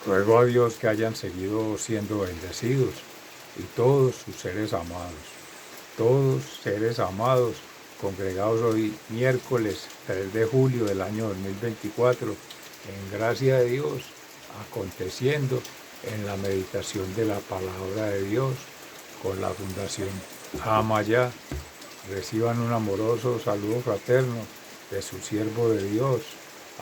Ruego a Dios que hayan seguido siendo bendecidos y todos sus seres amados, congregados hoy miércoles 3 de julio del año 2024, en gracia de Dios, aconteciendo en la meditación de la palabra de Dios con la Fundación Amayá. Reciban un amoroso saludo fraterno de su siervo de Dios,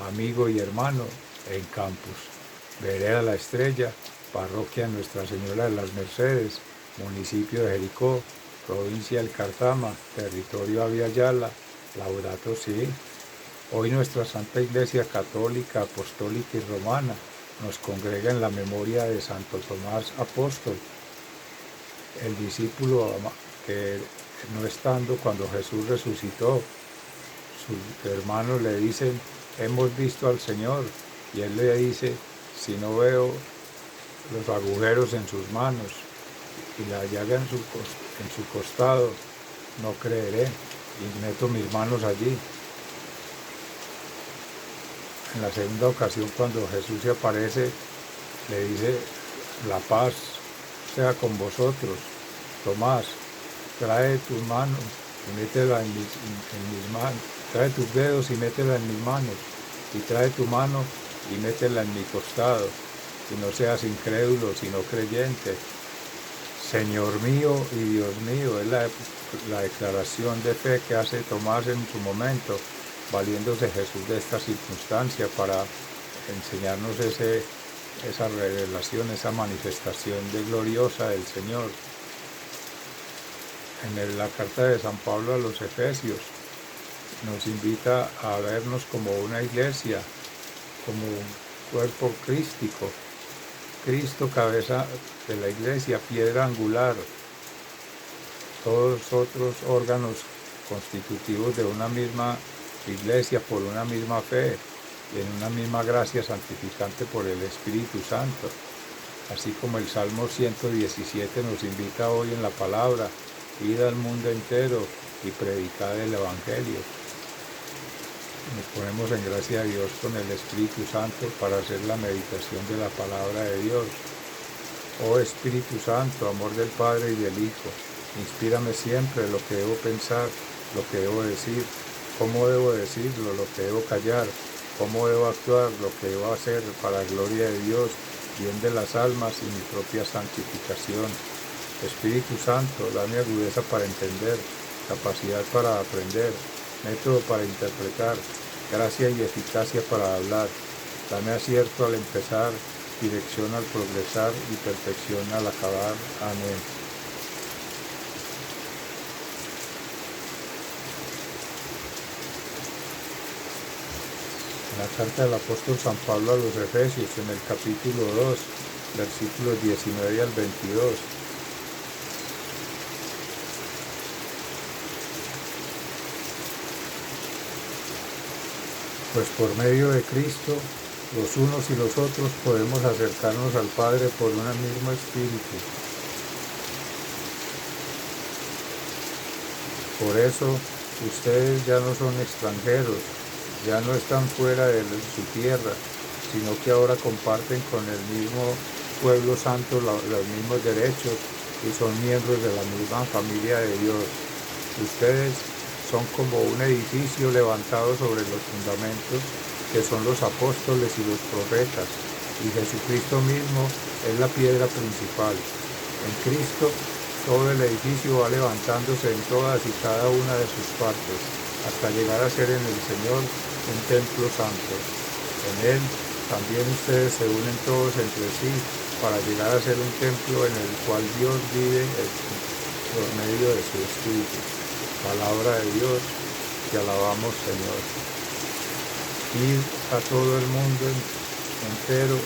amigo y hermano en Campus Vereda La Estrella, parroquia Nuestra Señora de las Mercedes, municipio de Jericó, provincia del Cartama, territorio Aviala, Laudato Si. Hoy nuestra Santa Iglesia Católica, Apostólica y Romana nos congrega en la memoria de Santo Tomás Apóstol, el discípulo que no estando cuando Jesús resucitó, sus hermanos le dicen: hemos visto al Señor, y él le dice: si no veo los agujeros en sus manos y la llaga en su costado, no creeré, y meto mis manos allí. En la segunda ocasión, cuando Jesús se aparece, le dice: la paz sea con vosotros. Tomás, trae tus manos y métela en mis manos. Trae tus dedos y métela en mis manos. Y trae tu mano y métela en mi costado. Y no seas incrédulo, sino creyente. Señor mío y Dios mío, es la declaración de fe que hace Tomás en su momento, valiéndose Jesús de esta circunstancia para enseñarnos esa revelación, esa manifestación de gloriosa del Señor. En la carta de San Pablo a los Efesios nos invita a vernos como una iglesia, como un cuerpo crístico. Cristo, cabeza de la iglesia, piedra angular, todos otros órganos constitutivos de una misma iglesia por una misma fe y en una misma gracia santificante por el Espíritu Santo. Así como el Salmo 117 nos invita hoy en la palabra: id al mundo entero y predicad el Evangelio. Nos ponemos en gracia de Dios con el Espíritu Santo para hacer la meditación de la palabra de Dios. Oh Espíritu Santo, amor del Padre y del Hijo, inspírame siempre lo que debo pensar, lo que debo decir, cómo debo decirlo, lo que debo callar, cómo debo actuar, lo que debo hacer para la gloria de Dios, bien de las almas y mi propia santificación. Espíritu Santo, dame agudeza para entender, capacidad para aprender, método para interpretar, gracia y eficacia para hablar. Dame acierto al empezar, dirección al progresar y perfección al acabar. Amén. En la carta del apóstol San Pablo a los Efesios, en el capítulo 2, versículos 19 al 22, pues por medio de Cristo, los unos y los otros podemos acercarnos al Padre por un mismo Espíritu. Por eso, ustedes ya no son extranjeros, ya no están fuera de su tierra, sino que ahora comparten con el mismo pueblo santo los mismos derechos y son miembros de la misma familia de Dios. Ustedes son como un edificio levantado sobre los fundamentos que son los apóstoles y los profetas, y Jesucristo mismo es la piedra principal. En Cristo todo el edificio va levantándose en todas y cada una de sus partes, hasta llegar a ser en el Señor un templo santo. En Él también ustedes se unen todos entre sí para llegar a ser un templo en el cual Dios vive por medio de su Espíritu. Palabra de Dios, te alabamos, Señor. Ir a todo el mundo entero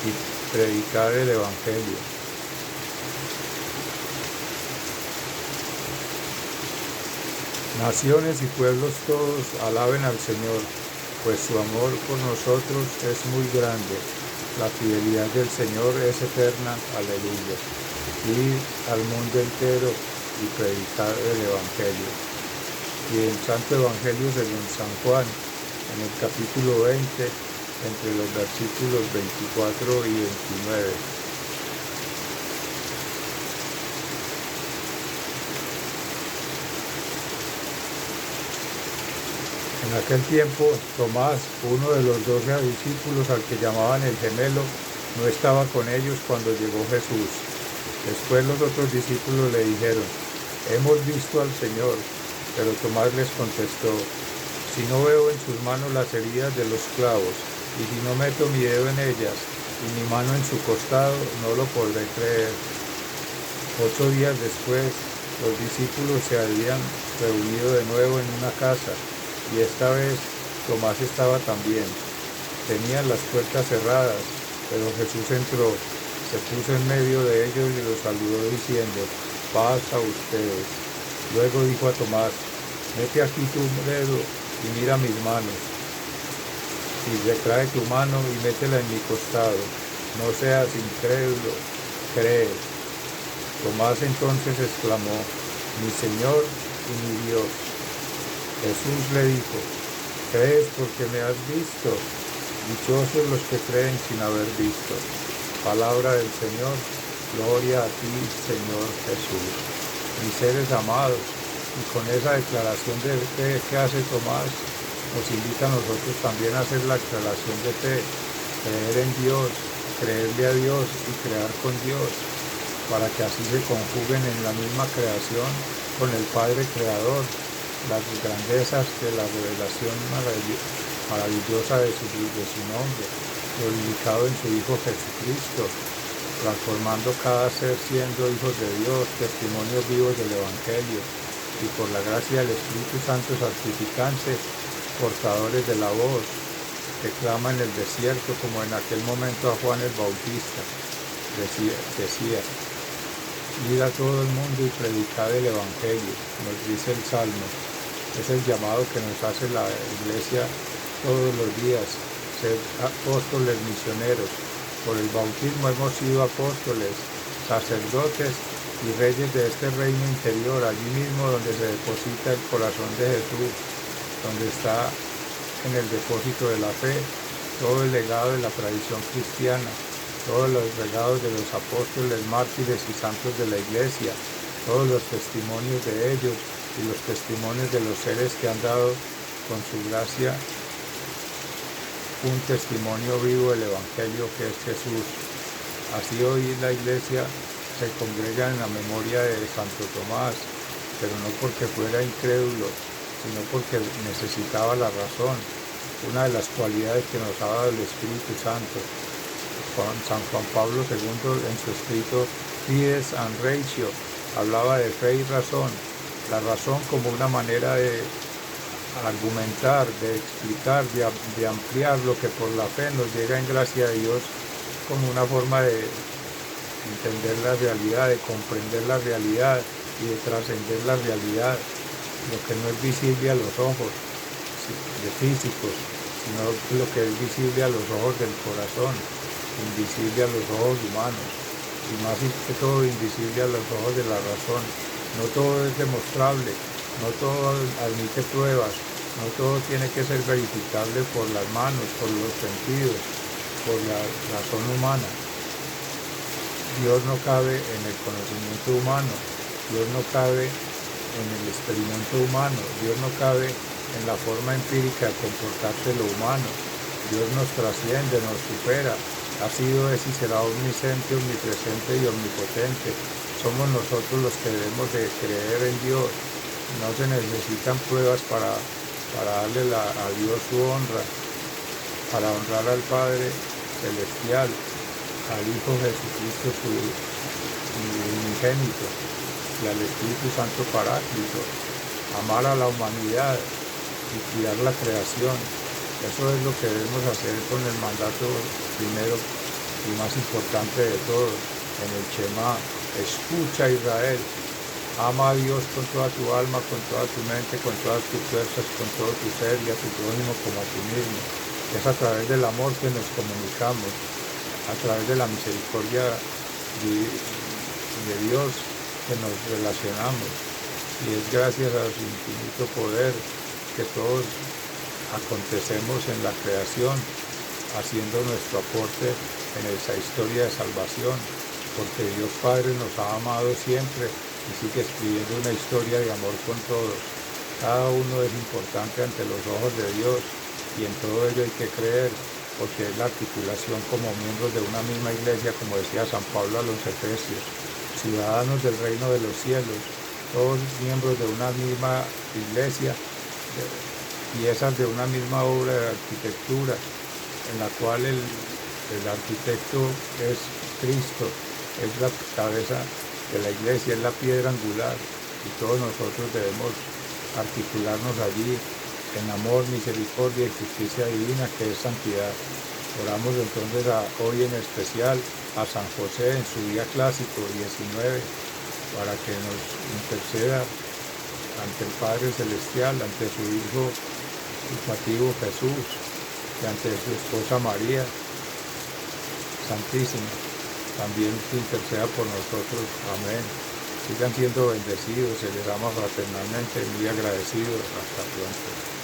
y predicar el Evangelio. Naciones y pueblos todos alaben al Señor, pues su amor por nosotros es muy grande. La fidelidad del Señor es eterna. Aleluya. Ir al mundo entero y predicar el Evangelio. Y el Santo Evangelio según San Juan, en el capítulo 20, entre los versículos 24 y 29. En aquel tiempo, Tomás, uno de los 12 discípulos al que llamaban el gemelo, no estaba con ellos cuando llegó Jesús. Después los otros discípulos le dijeron: «Hemos visto al Señor». Pero Tomás les contestó: «Si no veo en sus manos las heridas de los clavos, y si no meto mi dedo en ellas, y mi mano en su costado, no lo podré creer». 8 días después, los discípulos se habían reunido de nuevo en una casa, y esta vez Tomás estaba también. Tenían las puertas cerradas, pero Jesús entró, se puso en medio de ellos y los saludó diciendo: «Paz a ustedes». Luego dijo a Tomás: «Mete aquí tu dedo y mira mis manos, y retrae tu mano y métela en mi costado. No seas incrédulo, cree». Tomás entonces exclamó: «Mi Señor y mi Dios». Jesús le dijo: «¿Crees porque me has visto? Dichosos los que creen sin haber visto». Palabra del Señor. Gloria a ti, Señor Jesús. Mis seres amados, y con esa declaración de fe que hace Tomás, nos invita a nosotros también a hacer la declaración de fe, creer en Dios, creerle a Dios y crear con Dios, para que así se conjuguen en la misma creación con el Padre Creador las grandezas de la revelación maravillosa de su nombre, glorificado en su Hijo Jesucristo, transformando cada ser siendo hijos de Dios, testimonios vivos del Evangelio, y por la gracia del Espíritu Santo santificante, portadores de la voz que clama en el desierto, como en aquel momento a Juan el Bautista decía: «Id a todo el mundo y predicad el Evangelio», nos dice el Salmo. Es el llamado que nos hace la Iglesia todos los días, ser apóstoles misioneros. Por el bautismo hemos sido apóstoles, sacerdotes y reyes de este reino interior, allí mismo donde se deposita el corazón de Jesús, donde está en el depósito de la fe todo el legado de la tradición cristiana, todos los legados de los apóstoles, mártires y santos de la Iglesia, todos los testimonios de ellos y los testimonios de los seres que han dado con su gracia un testimonio vivo del Evangelio que es Jesús. Así hoy la Iglesia se congrega en la memoria de Santo Tomás, pero no porque fuera incrédulo, sino porque necesitaba la razón, una de las cualidades que nos ha dado el Espíritu Santo. San Juan Pablo II, en su escrito Fides and Ratio, hablaba de fe y razón, la razón como una manera de argumentar, de explicar, de ampliar lo que por la fe nos llega en gracia de Dios, como una forma de entender la realidad, de comprender la realidad y de trascender la realidad, lo que no es visible a los ojos de físicos, sino lo que es visible a los ojos del corazón, invisible a los ojos humanos, y más que todo invisible a los ojos de la razón. No todo es demostrable, no todo admite pruebas, no todo tiene que ser verificable por las manos, por los sentidos, por la razón humana. Dios no cabe en el conocimiento humano, Dios no cabe en el experimento humano, Dios no cabe en la forma empírica de comportarse lo humano. Dios nos trasciende, nos supera, ha sido, es y será omnisciente, omnipresente y omnipotente. Somos nosotros los que debemos de creer en Dios. No se necesitan pruebas para darle a Dios su honra, para honrar al Padre Celestial, al Hijo Jesucristo, su unigénito, y al Espíritu Santo Paráclito, amar a la humanidad y cuidar la creación. Eso es lo que debemos hacer con el mandato primero y más importante de todos, en el Shema: escucha Israel, ama a Dios con toda tu alma, con toda tu mente, con todas tus fuerzas, con todo tu ser, y a tu prójimo como a ti mismo. Es a través del amor que nos comunicamos, a través de la misericordia de Dios que nos relacionamos, y es gracias a su infinito poder que todos acontecemos en la creación, haciendo nuestro aporte en esa historia de salvación, porque Dios Padre nos ha amado siempre y sigue escribiendo una historia de amor con todos. Cada uno es importante ante los ojos de Dios y en todo ello hay que creer, porque es la articulación como miembros de una misma iglesia, como decía San Pablo a los Efesios, ciudadanos del reino de los cielos, todos miembros de una misma iglesia, piezas de una misma obra de arquitectura, en la cual el arquitecto es Cristo, es la cabeza de la iglesia, es la piedra angular, y todos nosotros debemos articularnos allí en amor, misericordia y justicia divina, que es santidad. Oramos entonces hoy en especial a San José en su día clásico 19, para que nos interceda ante el Padre Celestial, ante su Hijo putativo Jesús, y ante su esposa María Santísima, también que interceda por nosotros. Amén. Sigan siendo bendecidos, se les ama fraternalmente, muy agradecidos. Hasta pronto.